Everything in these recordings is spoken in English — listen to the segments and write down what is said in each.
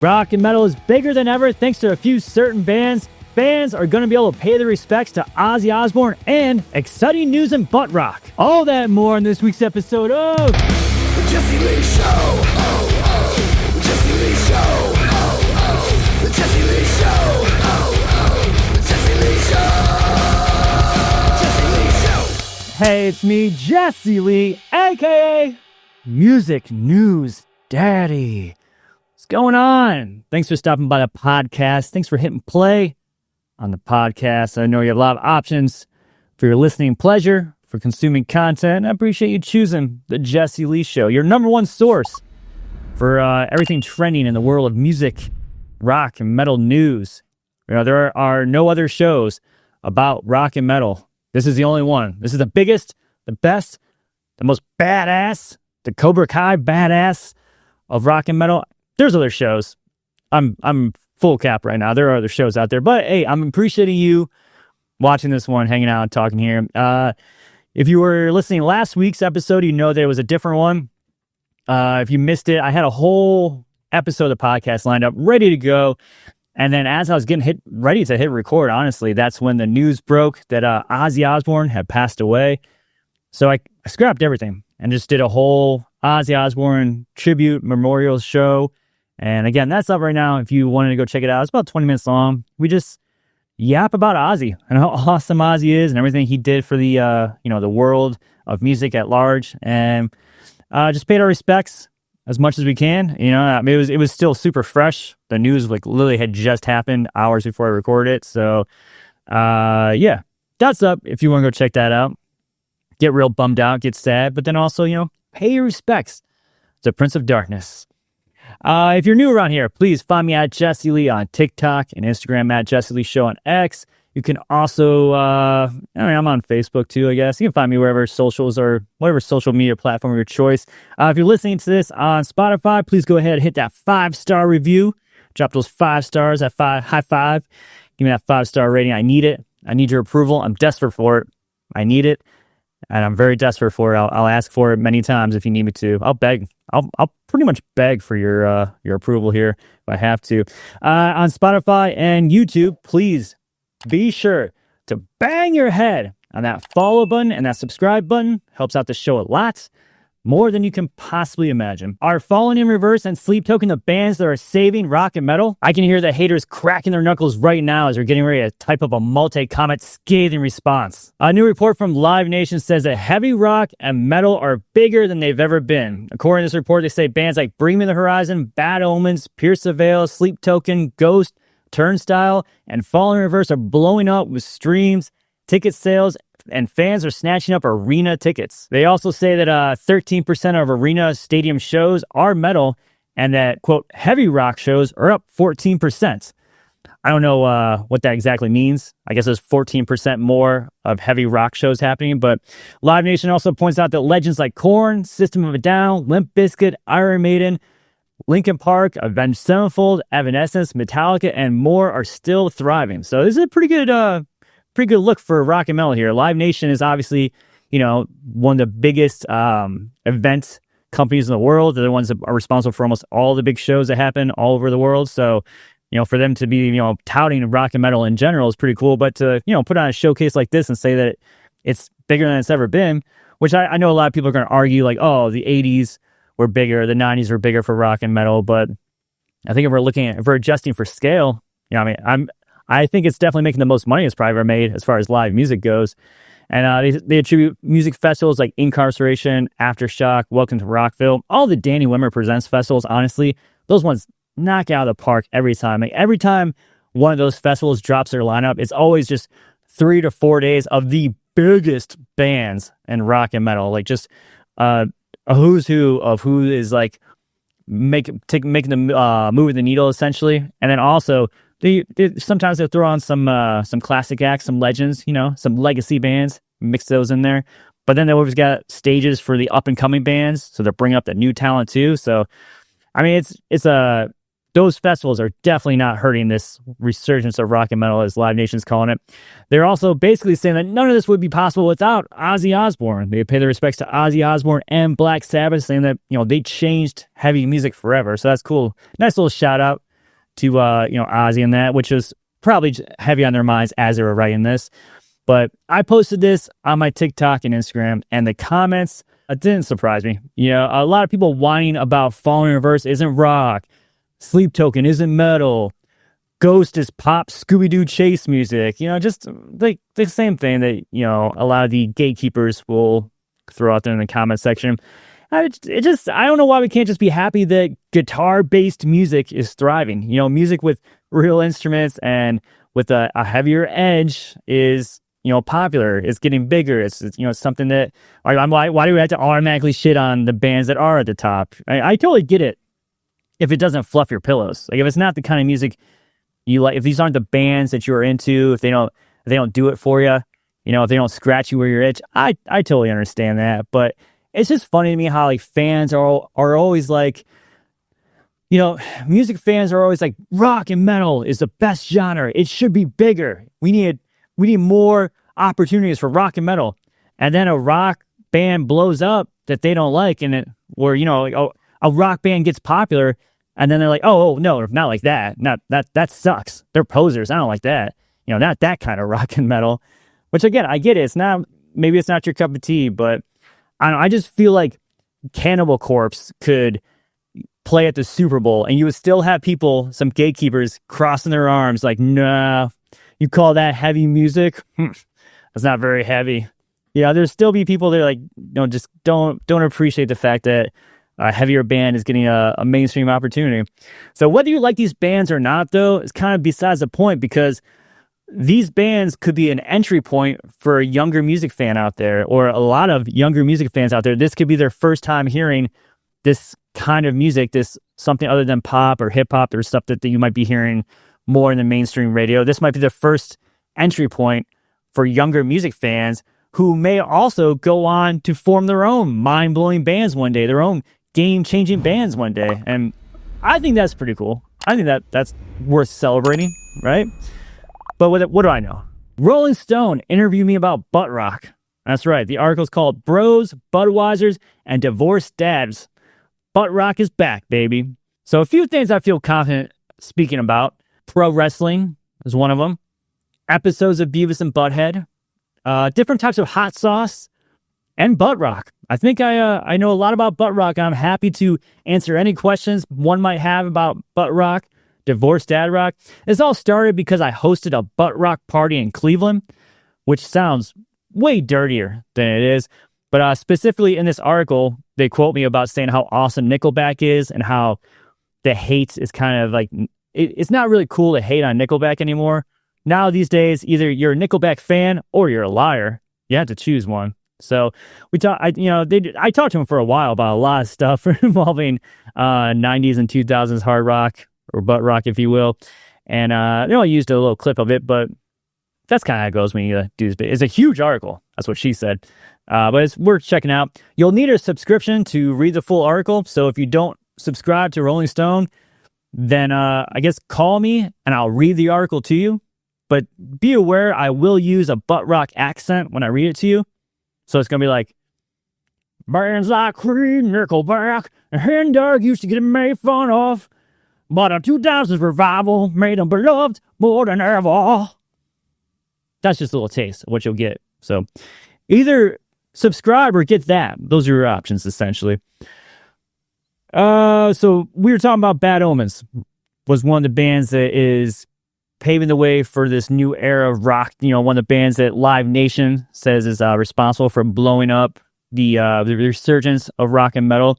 Rock and metal is bigger than ever thanks to a few certain bands. Fans are going to be able to pay their respects to Ozzy Osbourne and exciting news in butt rock. All that and more in this week's episode of The Jesea Lee Show. Oh, oh. The Jesea Lee Show. Oh, oh. The Jesea Lee Show. Oh, oh. The Jesea Lee Show. Jesea Lee Show. Hey, it's me, Jesea Lee, aka Music News Daddy. What's going on? Thanks for stopping by the podcast. Thanks for hitting play on the podcast. I know you have a lot of options for your listening pleasure, for consuming content. I appreciate you choosing the Jesea Lee Show, your number one source for everything trending in the world of music, rock, and metal news. You know, there are no other shows about rock and metal. This is the only one. This is the biggest, the best, the most badass, the Cobra Kai badass of rock and metal. There's other shows. I'm full cap right now. There are other shows out there. But hey, I'm appreciating you watching this one, hanging out, talking here. If you were listening to last week's episode, you know there was a different one. If you missed it, I had a whole episode of the podcast lined up, ready to go. And then as I was getting ready to hit record, honestly, that's when the news broke that Ozzy Osbourne had passed away. So I scrapped everything and just did a whole Ozzy Osbourne tribute memorial show. And again, that's up right now. If you wanted to go check it out, it's about 20 minutes long. We just yap about Ozzy and how awesome Ozzy is and everything he did for the the world of music at large, and just paid our respects as much as we can. You know, I mean, it was still super fresh. The news literally had just happened hours before I recorded it. So yeah, that's up if you want to go check that out. Get real bummed out, get sad, but then also, pay your respects to Prince of Darkness. If you're new around here, please find me at Jesea Lee on TikTok and Instagram at Jesea Lee Show on X. You can also, I'm on Facebook too, I guess. You can find me wherever socials or whatever social media platform of your choice. If you're listening to this on Spotify, please go ahead and hit that 5-star review. Drop those 5 stars at high five. Give me that 5-star rating. I need it. I need your approval. I'm desperate for it. I need it. And I'm very desperate for it. I'll ask for it many times if you need me to. I'll beg. I'll pretty much beg for your approval here if I have to. On Spotify and YouTube, please be sure to bang your head on that follow button and that subscribe button. Helps out the show a lot. More than you can possibly imagine. Are Falling in Reverse and Sleep Token the bands that are saving rock and metal? I can hear the haters cracking their knuckles right now as they're getting ready to type up a multi-comment scathing response. A new report from Live Nation says that heavy rock and metal are bigger than they've ever been. According to this report, they say bands like Bring Me the Horizon, Bad Omens, Pierce the Veil, Sleep Token, Ghost, Turnstile, and Falling in Reverse are blowing up with streams, ticket sales, and fans are snatching up arena tickets. They also say that 13% of arena stadium shows are metal and that, quote, heavy rock shows are up 14%. I don't know what that exactly means. I guess there's 14% more of heavy rock shows happening, but Live Nation also points out that legends like Korn, System of a Down, Limp Bizkit, Iron Maiden, Linkin Park, Avenged Sevenfold, Evanescence, Metallica, and more are still thriving. So this is a pretty good look for rock and metal here. Live Nation is obviously, one of the biggest event companies in the world. They're the ones that are responsible for almost all the big shows that happen all over the world. So, for them to be, touting rock and metal in general is pretty cool. But to, put on a showcase like this and say that it's bigger than it's ever been, which I know a lot of people are going to argue like, oh, the 80s were bigger, the 90s were bigger for rock and metal. But I think if we're adjusting for scale, I think it's definitely making the most money it's probably ever made as far as live music goes. And they attribute music festivals like Incarceration, Aftershock, Welcome to Rockville, all the Danny Wimmer Presents festivals, honestly, those ones knock out of the park every time. Like every time one of those festivals drops their lineup, it's always just 3 to 4 days of the biggest bands in rock and metal. Like just a who's who of who is like making the moving the needle essentially. And then also They sometimes they'll throw on some classic acts, some legends, some legacy bands, mix those in there. But then they always got stages for the up and coming bands, so they're bringing up the new talent too. So, I mean, those festivals are definitely not hurting this resurgence of rock and metal, as Live Nation's calling it. They're also basically saying that none of this would be possible without Ozzy Osbourne. They pay their respects to Ozzy Osbourne and Black Sabbath, saying that they changed heavy music forever. So that's cool. Nice little shout out to Ozzy and that, which was probably heavy on their minds as they were writing this. But I posted this on my TikTok and Instagram, and the comments didn't surprise me. A lot of people whining about Falling in Reverse isn't rock, Sleep Token isn't metal, Ghost is pop Scooby-Doo chase music. Just like the same thing that a lot of the gatekeepers will throw out there in the comment section. I don't know why we can't just be happy that guitar-based music is thriving. Music with real instruments and with a heavier edge is popular. It's getting bigger. It's something that why do we have to automatically shit on the bands that are at the top? I totally get it if it doesn't fluff your pillows. Like if it's not the kind of music you like, if these aren't the bands that you're into, if they don't do it for you, if they don't scratch you where you're itch, I totally understand that. But it's just funny to me how like fans are always like, music fans are always like, rock and metal is the best genre. It should be bigger. We need more opportunities for rock and metal. And then a rock band blows up that they don't like, and a rock band gets popular, and then they're like, oh no, not like that. Not that sucks. They're posers. I don't like that. Not that kind of rock and metal. Which again, I get it. Maybe it's not your cup of tea, but I don't know, I just feel like Cannibal Corpse could play at the Super Bowl, and you would still have people, some gatekeepers, crossing their arms like, nah, you call that heavy music? That's not very heavy. There'll still be people that are like, just don't appreciate the fact that a heavier band is getting a mainstream opportunity. So whether you like these bands or not, though, is kind of besides the point, because these bands could be an entry point for a younger music fan out there, or a lot of younger music fans out there. This could be their first time hearing this kind of music, this something other than pop or hip hop or stuff that you might be hearing more in the mainstream radio. This might be the first entry point for younger music fans who may also go on to form their own mind-blowing bands one day, their own game-changing bands one day. And I think that's pretty cool. I think that's worth celebrating, right? But what do I know? Rolling Stone interviewed me about butt rock. That's right. The article's called Bros, Budweisers, and Divorced Dads. Butt rock is back, baby. So a few things I feel confident speaking about. Pro wrestling is one of them. Episodes of Beavis and Butthead. Different types of hot sauce. And butt rock. I think I know a lot about butt rock. I'm happy to answer any questions one might have about butt rock. Divorced dad rock. This all started because I hosted a butt rock party in Cleveland, which sounds way dirtier than it is. But specifically in this article, they quote me about saying how awesome Nickelback is and how the hate is kind of like, it's not really cool to hate on Nickelback anymore. Now these days, either you're a Nickelback fan or you're a liar. You have to choose one. So I talked to him for a while about a lot of stuff involving 90s and 2000s hard rock, or butt rock, if you will. And I used a little clip of it, but that's kind of how it goes when you do this. It's a huge article. That's what she said. But it's worth checking out. You'll need a subscription to read the full article. So if you don't subscribe to Rolling Stone, then I guess call me and I'll read the article to you. But be aware, I will use a butt rock accent when I read it to you. So it's going to be like, bands like Creed, Nickelback, and Hen Dog used to get made fun of, but a 2000s revival made them beloved more than ever. That's just a little taste of what you'll get. So either subscribe or get that. Those are your options, essentially. So we were talking about Bad Omens. Was one of the bands that is paving the way for this new era of rock. One of the bands that Live Nation says is responsible for blowing up the resurgence of rock and metal.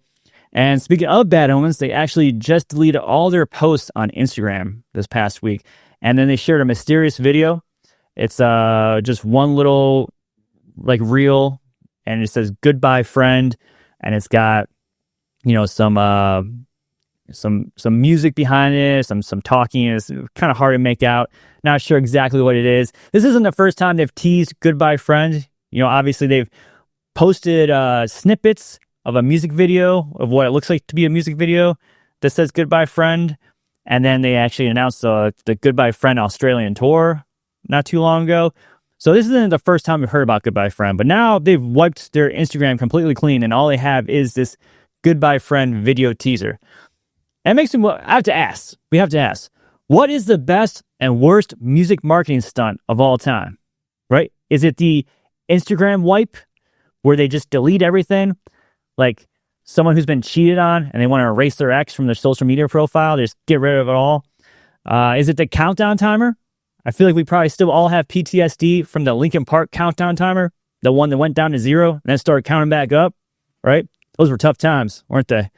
And speaking of Bad Omens, they actually just deleted all their posts on Instagram this past week. And then they shared a mysterious video. It's just one little reel, and it says "Goodbye, friend," and it's got some music behind it, some talking. It's kind of hard to make out. Not sure exactly what it is. This isn't the first time they've teased "Goodbye, friend." Obviously they've posted snippets of a music video of what it looks like to be a music video that says "Goodbye, friend," and then they actually announced the "Goodbye, friend" Australian tour not too long ago. So this isn't the first time we've heard about "Goodbye, friend," but now they've wiped their Instagram completely clean, and all they have is this "Goodbye, friend" video teaser. And it makes me, we have to ask, What is the best and worst music marketing stunt of all time? Right? Is it the Instagram wipe where they just delete everything? Like someone who's been cheated on and they want to erase their ex from their social media profile, they just get rid of it all. Is it the countdown timer? I feel like we probably still all have PTSD from the Linkin Park countdown timer, the one that went down to 0 and then started counting back up, right? Those were tough times, weren't they?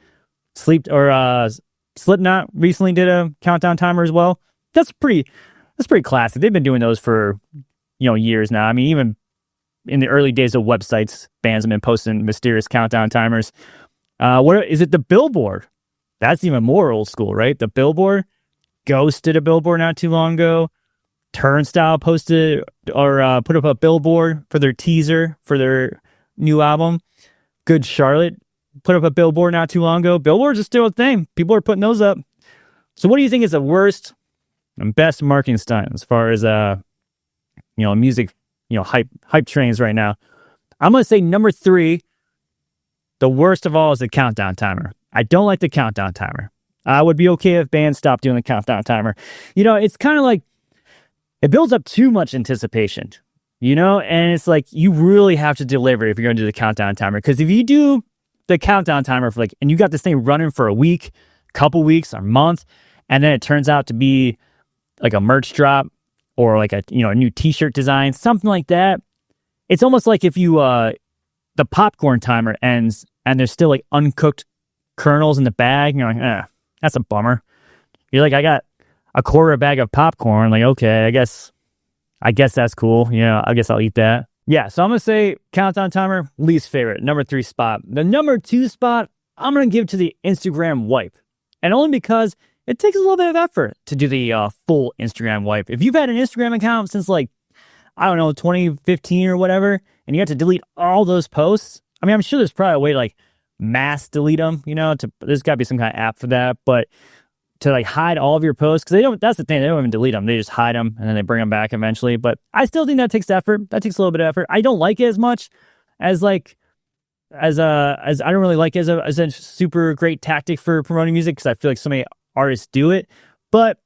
Slipknot recently did a countdown timer as well. That's pretty classic. They've been doing those for years now. I mean, even in the early days of websites, bands have been posting mysterious countdown timers. What is it? The Billboard. That's even more old school, right? The Billboard. Ghost did a billboard not too long ago. Turnstile posted or put up a billboard for their teaser for their new album. Good Charlotte put up a billboard not too long ago. Billboards are still a thing. People are putting those up. So what do you think is the worst and best marketing stunt as far as music, hype trains right now? I'm going to say number 3, the worst of all is the countdown timer. I don't like the countdown timer. I would be okay if bands stopped doing the countdown timer. It's kind of like it builds up too much anticipation, and it's like you really have to deliver if you're going to do the countdown timer. Because if you do the countdown timer for and you got this thing running for a week, couple weeks, or month, and then it turns out to be like a merch drop or like a new t-shirt design, something like that. It's almost like if you the popcorn timer ends and there's still like uncooked kernels in the bag, and you're like, that's a bummer. You're like, I got a quarter bag of popcorn. Like, okay, I guess that's cool. I guess I'll eat that. Yeah, so I'm going to say countdown timer, least favorite, number 3 spot. The number 2 spot, I'm going to give to the Instagram wipe. And only because it takes a little bit of effort to do the full Instagram wipe. If you've had an Instagram account since 2015 or whatever, and you have to delete all those posts, I mean, I'm sure there's probably a way to mass delete them, there's got to be some kind of app for that, but to hide all of your posts, because that's the thing, they don't even delete them, they just hide them and then they bring them back eventually. But I still think that takes effort. That takes a little bit of effort. I don't like it as much as I don't really like it as a super great tactic for promoting music, because I feel like so many artists do it. But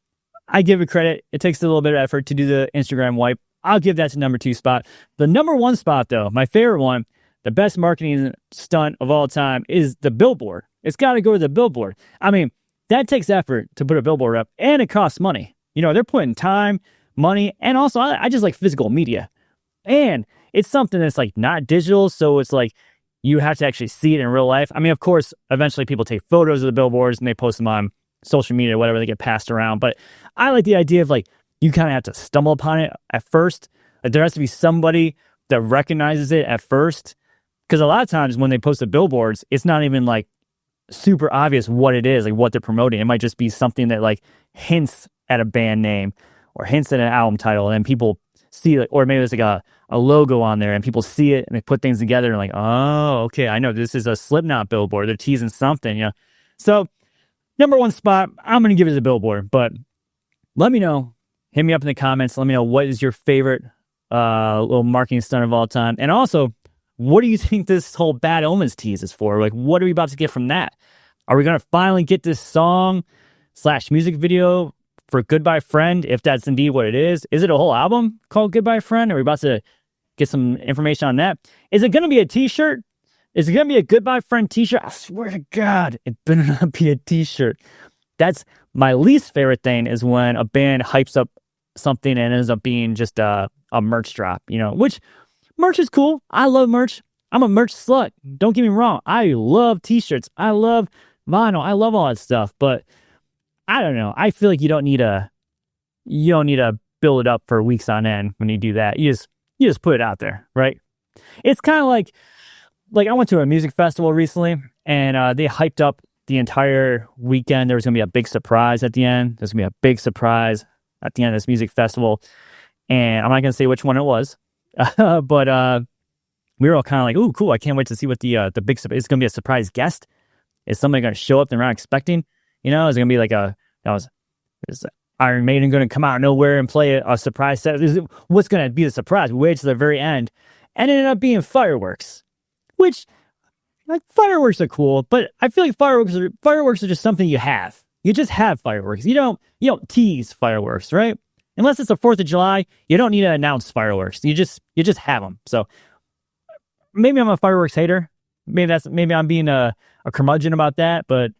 I give it credit. It takes a little bit of effort to do the Instagram wipe. I'll give that to number 2 spot. The number 1 spot, though, my favorite one, the best marketing stunt of all time, is the billboard. It's got to go to the billboard. I mean, that takes effort to put a billboard up, and it costs money. They're putting time, money, and also I just like physical media. And it's something that's not digital, so it's you have to actually see it in real life. I mean, of course, eventually people take photos of the billboards and they post them on social media or whatever, they get passed around. But I like the idea of you kind of have to stumble upon it at first. There has to be somebody that recognizes it at first. Because a lot of times when they post the billboards, it's not even super obvious what it is, what they're promoting. It might just be something that hints at a band name or hints at an album title, and then people see it, or maybe there's a logo on there and people see it and they put things together and oh, okay, I know this is a Slipknot billboard. They're teasing something, So number 1 spot, I'm going to give it a billboard, but let me know. Hit me up in the comments. Let me know what is your favorite little marketing stunt of all time. And also, what do you think this whole Bad Omens tease is for? What are we about to get from that? Are we going to finally get this song / music video for Goodbye Friend, if that's indeed what it is? Is it a whole album called Goodbye Friend? Are we about to get some information on that? Is it going to be a t-shirt? Is it going to be a Goodbye Friend t-shirt? I swear to God, it better not be a t-shirt. That's my least favorite thing, is when a band hypes up something and ends up being just a merch drop, which... merch is cool. I love merch. I'm a merch slut. Don't get me wrong. I love t-shirts. I love vinyl. I love all that stuff. But I don't know. I feel like you don't need to build it up for weeks on end when you do that. You just put it out there, right? It's kind of like I went to a music festival recently, and they hyped up the entire weekend. There was going to be a big surprise at the end. There's going to be a big surprise at the end of this music festival. And I'm not going to say which one it was. But we were all kind of ooh, cool. I can't wait to see what the big surprise. It's going to be a surprise guest. Is somebody going to show up they're not expecting? Is it going to be is Iron Maiden going to come out of nowhere and play a surprise set? What's going to be the surprise? We waited to the very end, and it ended up being fireworks, which fireworks are cool, but I feel like fireworks are just something you have. You just have fireworks. You don't tease fireworks, right? Unless it's the 4th of July, you don't need to announce fireworks. You just have them. So maybe I'm a fireworks hater. Maybe I'm being a curmudgeon about that, but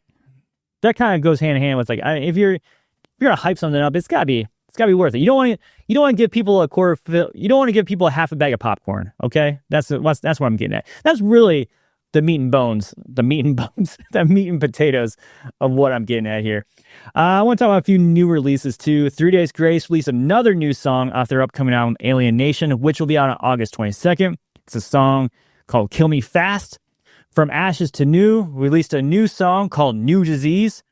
that kind of goes hand in hand with like, if you're gonna hype something up, it's gotta be worth it. You don't want to give people a quarter. You don't want to give people a half a bag of popcorn. Okay, that's what I'm getting at. That's really the meat and potatoes of what I'm getting at here. I want to talk about a few new releases too. 3 Days Grace released another new song off their upcoming album Alien Nation, which will be out on August 22nd. It's a song called Kill Me Fast. From Ashes to New released a new song called New Disease.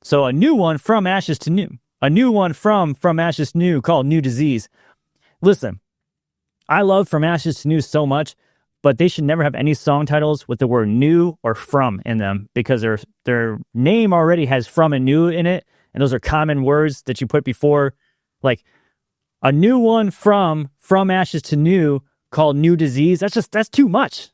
So a new one from Ashes to New. A new one from Ashes to New called New Disease. Listen, I love From Ashes to New so much, but they should never have any song titles with the word new or from in them because their name already has from and new in it, and those are common words that you put before. Like a new one from Ashes to New called New Disease. That's too much.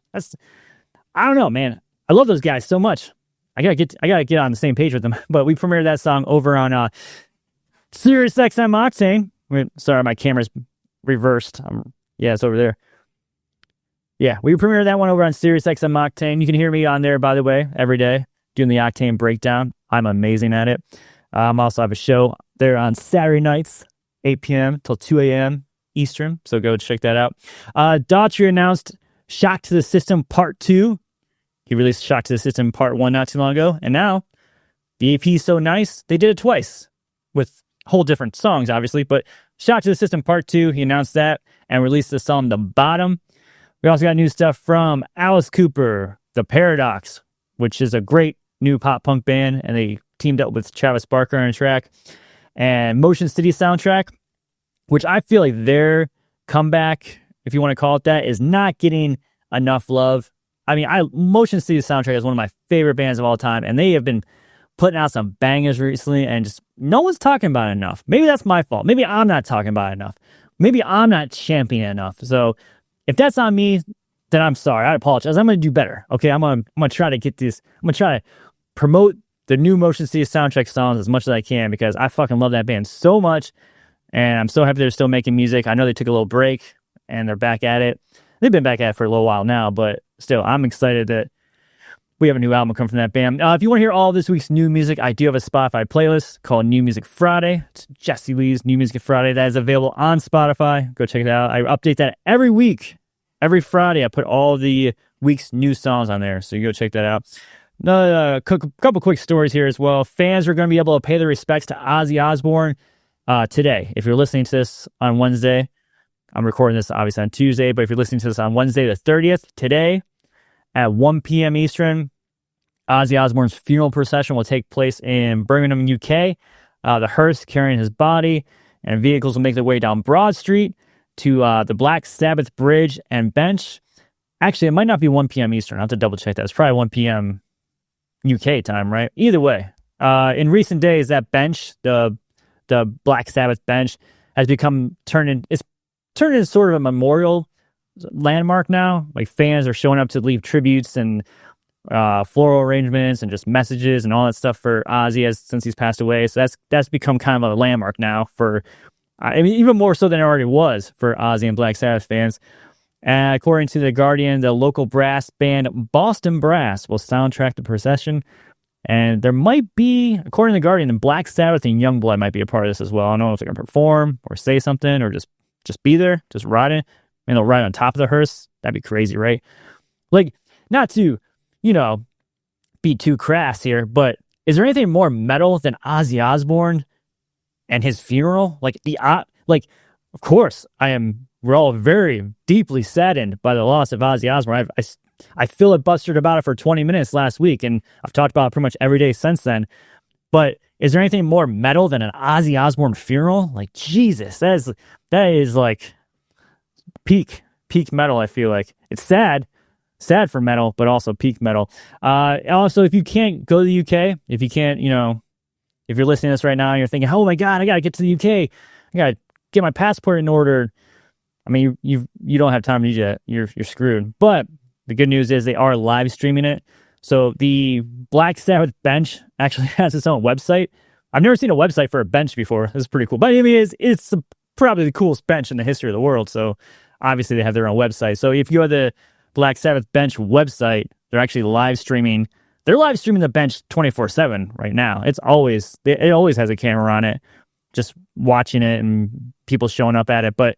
I don't know, man. I love those guys so much. I gotta get on the same page with them. But we premiered that song over on Sirius XM Octane. Sorry, my camera's reversed. Yeah, it's over there. Yeah, we premiered that one over on Sirius XM Octane. You can hear me on there, by the way, every day doing the Octane breakdown. I'm amazing at it. I also have a show there on Saturday nights, 8 p.m. till 2 a.m. Eastern. So go check that out. Daughtry announced Shock to the System Part 2. He released Shock to the System Part 1 not too long ago. And now, the EP is so nice, they did it twice with whole different songs, obviously. But Shock to the System Part 2, he announced that and released the song The Bottom. We also got new stuff from Alice Cooper, The Paradox, which is a great new pop punk band, and they teamed up with Travis Barker on a track, and Motion City Soundtrack, which I feel like their comeback, if you want to call it that, is not getting enough love. I mean, Motion City Soundtrack is one of my favorite bands of all time, and they have been putting out some bangers recently, and just no one's talking about it enough. Maybe that's my fault. Maybe I'm not talking about it enough. Maybe I'm not championing it enough. So if that's on me, then I'm sorry. I apologize. I'm going to do better. Okay, I'm going to try to get this. I'm going to try to promote the new Motion City Soundtrack songs as much as I can because I fucking love that band so much, and I'm so happy they're still making music. I know they took a little break, and they're back at it. They've been back at it for a little while now, but still, I'm excited that we have a new album come from that band. If you want to hear all of this week's new music, I do have a Spotify playlist called New Music Friday. It's Jesea Lee's New Music Friday. That is available on Spotify. Go check it out. I update that every week. Every Friday, I put all the week's new songs on there, so you go check that out. A couple quick stories here as well. Fans are going to be able to pay their respects to Ozzy Osbourne today. If you're listening to this on Wednesday, I'm recording this obviously on Tuesday, but if you're listening to this on Wednesday the 30th, today at 1 p.m. Eastern, Ozzy Osbourne's funeral procession will take place in Birmingham, UK. The hearse carrying his body and vehicles will make their way down Broad Street to the Black Sabbath Bridge and Bench. Actually, it might not be 1 p.m. Eastern. I'll have to double check that. It's probably 1 p.m. UK time, right? Either way, in recent days, that bench, the Black Sabbath bench, has turned into sort of a memorial landmark now. Like fans are showing up to leave tributes and floral arrangements and just messages and all that stuff for Ozzy since he's passed away. So that's become kind of a landmark now for, I mean, even more so than it already was for Ozzy and Black Sabbath fans. According to The Guardian, the local brass band Boston Brass will soundtrack the procession. And there might be, according to The Guardian, Black Sabbath and Youngblood might be a part of this as well. I don't know if they're going to perform or say something or just be there, just ride it. And they'll ride on top of the hearse. That'd be crazy, right? Like, not to, be too crass here, but is there anything more metal than Ozzy Osbourne and his funeral? Of course, we're all very deeply saddened by the loss of Ozzy Osbourne. I filibustered about it for 20 minutes last week, and I've talked about it pretty much every day since then. But is there anything more metal than an Ozzy Osbourne funeral? Like, Jesus, that is like peak metal, I feel like. It's sad for metal, but also peak metal. Also, if you can't go to the UK, if you can't, if you're listening to this right now and you're thinking, oh my God, I got to get to the UK. I got to get my passport in order. I mean, you don't have time to do that. You're screwed. But the good news is they are live streaming it. So the Black Sabbath bench actually has its own website. I've never seen a website for a bench before. This is pretty cool. But I mean, it's probably the coolest bench in the history of the world. So obviously they have their own website. So if you go to the Black Sabbath bench website, they're actually live streaming. They're live streaming the bench 24/7 right now. It always has a camera on it, just watching it and people showing up at it. But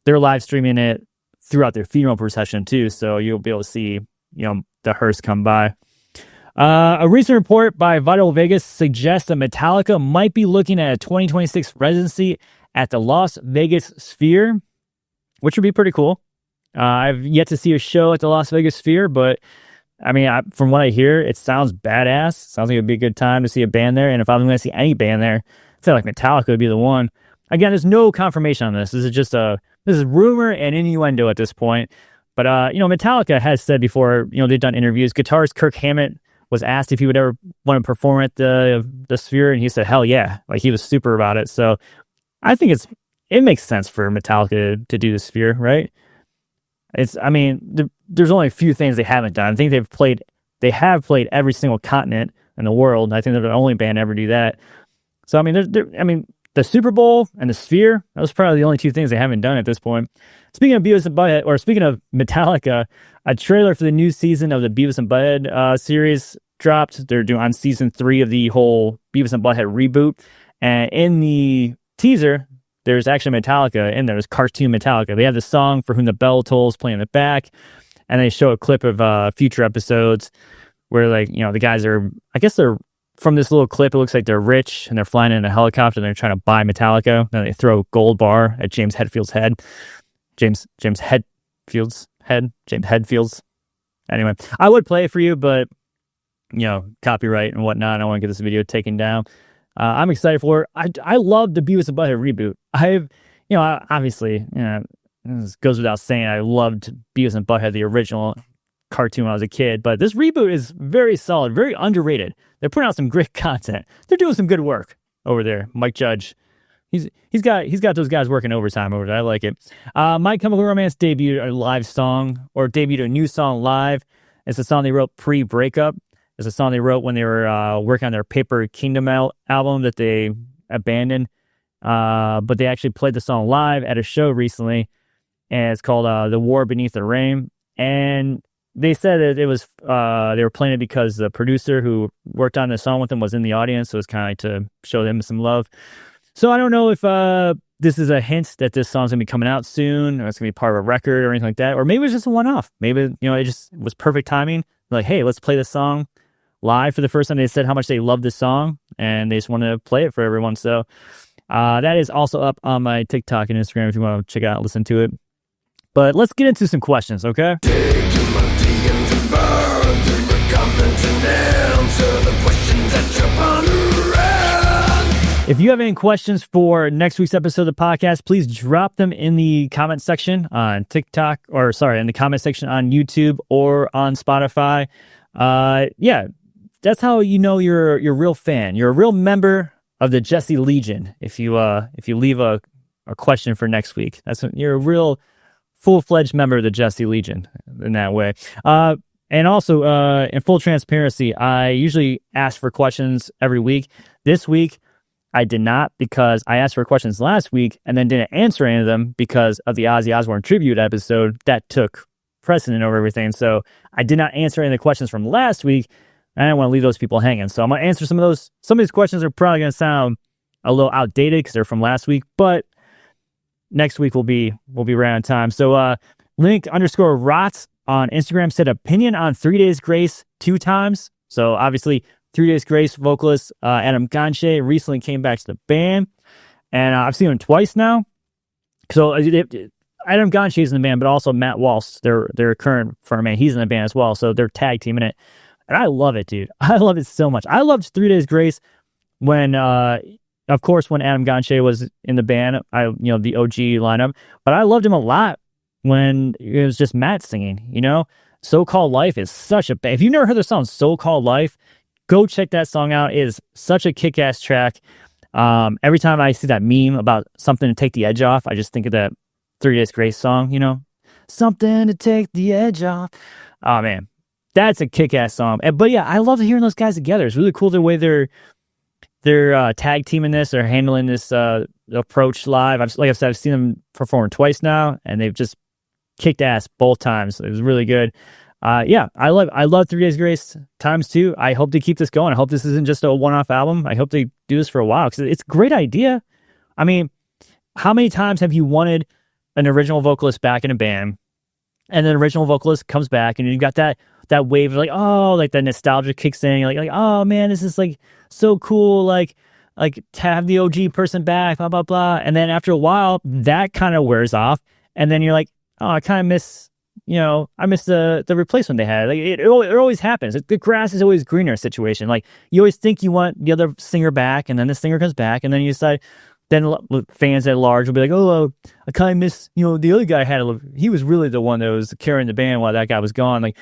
they're live streaming it throughout their funeral procession too. So you'll be able to see, the hearse come by. A recent report by Vital Vegas suggests that Metallica might be looking at a 2026 residency at the Las Vegas Sphere, which would be pretty cool. I've yet to see a show at the Las Vegas Sphere, but I mean, from what I hear, it sounds badass. Sounds like it'd be a good time to see a band there. And if I'm going to see any band there, I feel like Metallica would be the one. Again, there's no confirmation on this. This is just this is rumor and innuendo at this point. But Metallica has said before, they've done interviews. Guitarist Kirk Hammett was asked if he would ever want to perform at the Sphere, and he said, hell yeah. Like, he was super about it. So I think it makes sense for Metallica to do the Sphere, right? There's only a few things they haven't done. I think they have played every single continent in the world. I think they're the only band to ever do that. So, I mean, the Super Bowl and the Sphere, those are probably the only two things they haven't done at this point. Speaking of Beavis and Butthead, or speaking of Metallica, a trailer for the new season of the Beavis and Butthead series dropped. They're doing on season 3 of the whole Beavis and Butthead reboot. And in the teaser, there's actually Metallica in there. There's cartoon Metallica. They have the song For Whom the Bell Tolls playing in the back. And they show a clip of future episodes where, the guys are, I guess they're, from this little clip, it looks like they're rich and they're flying in a helicopter and they're trying to buy Metallica. And they throw a gold bar at James Hetfield's head. James Hetfield's. Anyway, I would play it for you, but, copyright and whatnot. I don't want to get this video taken down. I'm excited for it. I love the Beavis and Butthead reboot. Obviously, this goes without saying, I loved Beavis and Butthead, the original cartoon when I was a kid, but this reboot is very solid, very underrated. They're putting out some great content. They're doing some good work over there. Mike Judge, he's got those guys working overtime over there. I like it. My Chemical Romance debuted a new song live. It's a song they wrote pre-breakup. It's a song they wrote when they were working on their Paper Kingdom album that they abandoned. But they actually played the song live at a show recently, and it's called The War Beneath the Rain. And they said that it was they were playing it because the producer who worked on the song with them was in the audience, so it's kind of like to show them some love. So I don't know if this is a hint that this song's gonna be coming out soon, or it's gonna be part of a record or anything like that, or maybe it's just a one-off. Maybe it just was perfect timing. Like, hey, let's play this song live for the first time. They said how much they love this song, and they just want to play it for everyone. So that is also up on my TikTok and Instagram if you want to check it out, listen to it. But let's get into some questions, okay? If you have any questions for next week's episode of the podcast, please drop them in the comment section on TikTok, in the comment section on YouTube or on Spotify. That's how you know you're a real fan. You're a real member of the Jesea Legion. If you leave a question for next week, you're a real full-fledged member of the Jesea Legion in that way. And also, in full transparency, I usually ask for questions every week. This week, I did not, because I asked for questions last week and then didn't answer any of them because of the Ozzy Osbourne tribute episode. That took precedent over everything. So I did not answer any of the questions from last week. I didn't want to leave those people hanging. So I'm going to answer some of those. Some of these questions are probably going to sound a little outdated because they're from last week, but next week we'll be right on time. So Link_Rots on Instagram said opinion on 3 Days Grace 2 times. So obviously 3 Days Grace vocalist Adam Ganche recently came back to the band, and I've seen him twice now. So Adam Ganche is in the band, but also Matt Walsh, their current frontman, he's in the band as well. So they're tag teaming it, and I love it, dude. I love it so much. I loved 3 Days Grace when, of course, when Adam Ganche was in the band, the OG lineup. But I loved him a lot when it was just Matt singing. So-Called Life is such a. If you've never heard the song So-Called Life, go check that song out. It is such a kick-ass track. Every time I see that meme about something to take the edge off, I just think of that 3 Days Grace song, Something to take the edge off. Oh, man. That's a kick-ass song. But yeah, I love hearing those guys together. It's really cool the way they're tag teaming this or handling this approach live. Like I said, I've seen them perform twice now, and they've just kicked ass both times. It was really good. Yeah, I love 3 Days Grace ×2. I hope they keep this going. I hope this isn't just a one-off album. I hope they do this for a while because it's a great idea. I mean, how many times have you wanted an original vocalist back in a band, and then the original vocalist comes back, and you got that wave of like, oh, like the nostalgia kicks in. You're like, oh man, this is like so cool. Like to have the OG person back, blah blah blah. And then after a while, that kind of wears off, and then you're like, oh, I kind of miss. I miss the replacement they had. Like it always happens. The grass is always greener situation. Like you always think you want the other singer back, and then the singer comes back, and then you decide. Then fans at large will be like, oh, I kind of miss, the other guy he was really the one that was carrying the band while that guy was gone. Like,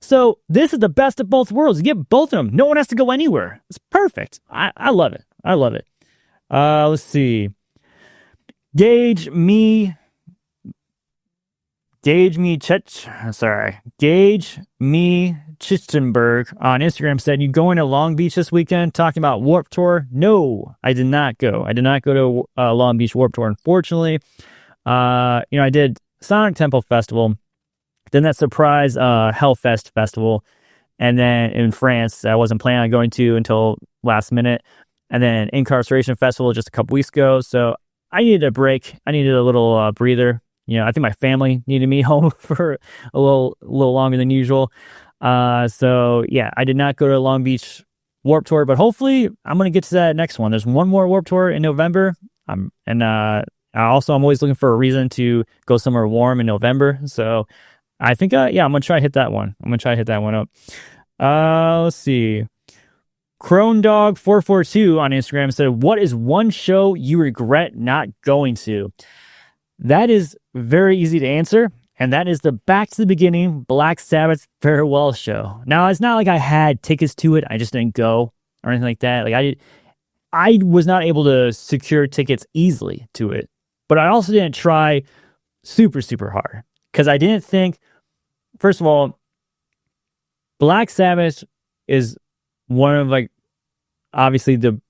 so this is the best of both worlds. You get both of them. No one has to go anywhere. It's perfect. I love it. I love it. Let's see. Gage Me Chichtenberg on Instagram said, you going to Long Beach this weekend talking about Warped Tour? No, I did not go. I did not go to Long Beach Warped Tour, unfortunately. I did Sonic Temple Festival, then that surprise Hellfest Festival, and then in France, I wasn't planning on going to until last minute, and then Incarceration Festival just a couple weeks ago, so I needed a break. I needed a little breather. I think my family needed me home for a little longer than usual. So yeah, I did not go to Long Beach Warped Tour, but hopefully I'm going to get to that next one. There's one more Warped Tour in November. I'm always looking for a reason to go somewhere warm in November. So I think, I'm going to try to hit that one. I'm going to try to hit that one up. Let's see. CroneDog442 on Instagram said, what is one show you regret not going to? That is very easy to answer, and that is the Back to the Beginning Black Sabbath farewell show. Now, it's not like I had tickets to it. I just didn't go or anything like that. Like I was not able to secure tickets easily to it, but I also didn't try super, super hard because I didn't think, first of all, Black Sabbath is one of obviously the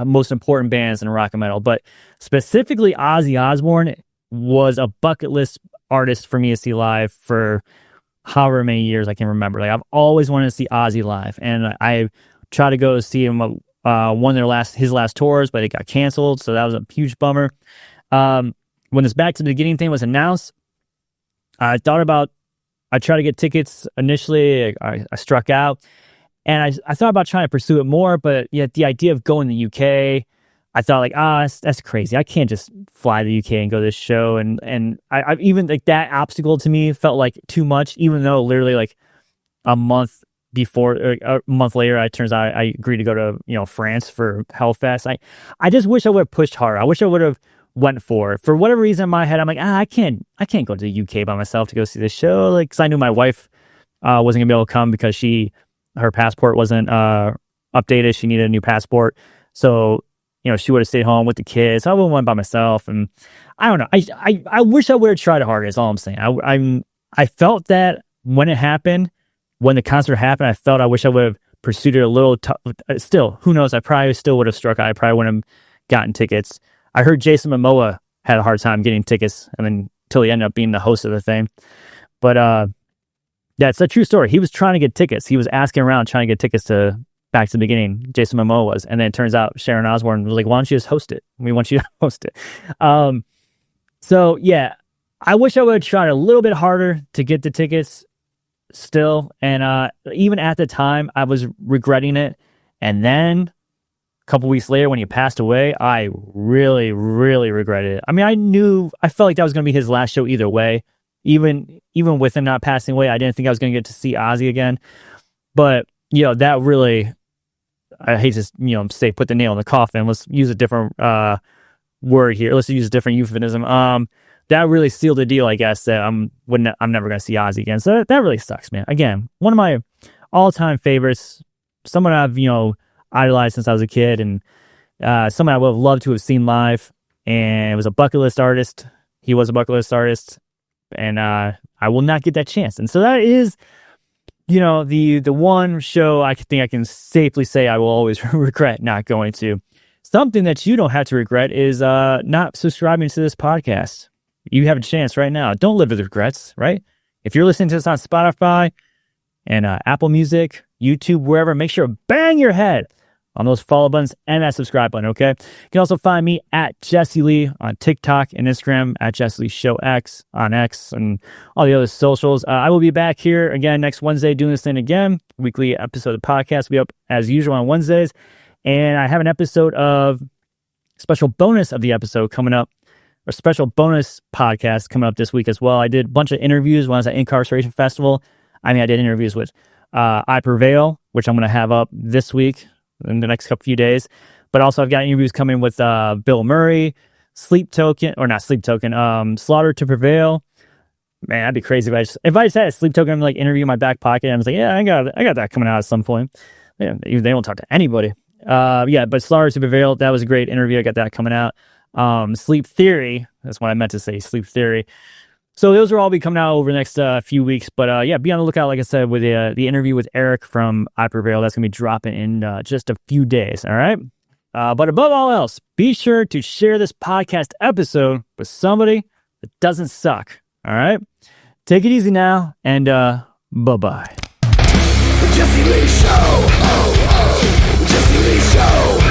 most important bands in rock and metal, but specifically Ozzy Osbourne was a bucket list artist for me to see live for however many years I can remember. Like I've always wanted to see Ozzy live, and I tried to go see him one of his last tours, but it got canceled, so that was a huge bummer. When this Back to the Beginning thing was announced, I tried to get tickets initially. I struck out, and I thought about trying to pursue it more, but yet the idea of going to the UK, I thought that's crazy. I can't just fly to the UK and go to this show. And I even that obstacle to me felt like too much, even though literally a month before, or a month later, it turns out I agreed to go to, France for Hellfest. I just wish I would have pushed harder. I wish I would have went for it. For whatever reason in my head, I'm like, I can't go to the UK by myself to go see this show. Cause I knew my wife wasn't gonna be able to come because her passport wasn't updated. She needed a new passport. So, she would have stayed home with the kids. I would have went by myself, and I don't know. I wish I would have tried harder. Is all I'm saying. I felt that when it happened, when the concert happened, I wish I would have pursued it a little. Still, who knows? I probably still would have struck out. I probably wouldn't have gotten tickets. I heard Jason Momoa had a hard time getting tickets, and then until he ended up being the host of the thing. But that's a true story. He was trying to get tickets. He was asking around trying to get tickets to Back to the Beginning. Jason Momoa was, and then it turns out Sharon Osbourne was like, why don't you just host it? We want you to host it. So yeah, I wish I would have tried a little bit harder to get the tickets still. And even at the time, I was regretting it. And then a couple weeks later, when he passed away, I really, really regretted it. I mean, I felt like that was going to be his last show either way. Even with him not passing away, I didn't think I was going to get to see Ozzy again. But, that really, I hate to, say put the nail in the coffin. Let's use a different word here. Let's use a different euphemism. That really sealed the deal, I guess, that I'm never going to see Ozzy again. So that really sucks, man. Again, one of my all-time favorites, someone I've, idolized since I was a kid, and someone I would have loved to have seen live, and it was a bucket list artist. He was a bucket list artist, and I will not get that chance. And so that is the one show I think I can safely say I will always regret not going to. Something that you don't have to regret is not subscribing to this podcast. You have a chance right now. Don't live with regrets, right? If you're listening to this on Spotify and Apple Music, YouTube, wherever, make sure to bang your head on those follow buttons and that subscribe button, okay? You can also find me at Jesse Lee on TikTok and Instagram, at Jesse Lee Show X on X and all the other socials. I will be back here again next Wednesday doing this thing again. Weekly episode of the podcast will be up as usual on Wednesdays. And I have an episode of special bonus of the episode coming up, or special bonus podcast coming up this week as well. I did a bunch of interviews when I was at Incarceration Festival. I did interviews with I Prevail, which I'm going to have up this week in the next few days. But also I've got interviews coming with Bill Murray, Slaughter to Prevail. Man, that'd be crazy if I just had a Sleep Token like interview in my back pocket and I was like, yeah, I got that coming out at some point. Yeah, they don't talk to anybody. But Slaughter to Prevail, that was a great interview. I got that coming out. Sleep Theory, that's what I meant to say, Sleep Theory. So those will all be coming out over the next few weeks. But be on the lookout, like I said, with the interview with Eric from I Prevail. That's going to be dropping in just a few days, all right? But above all else, be sure to share this podcast episode with somebody that doesn't suck, all right? Take it easy now, and bye-bye. The Jesse Lee Show, Jesse Lee Show.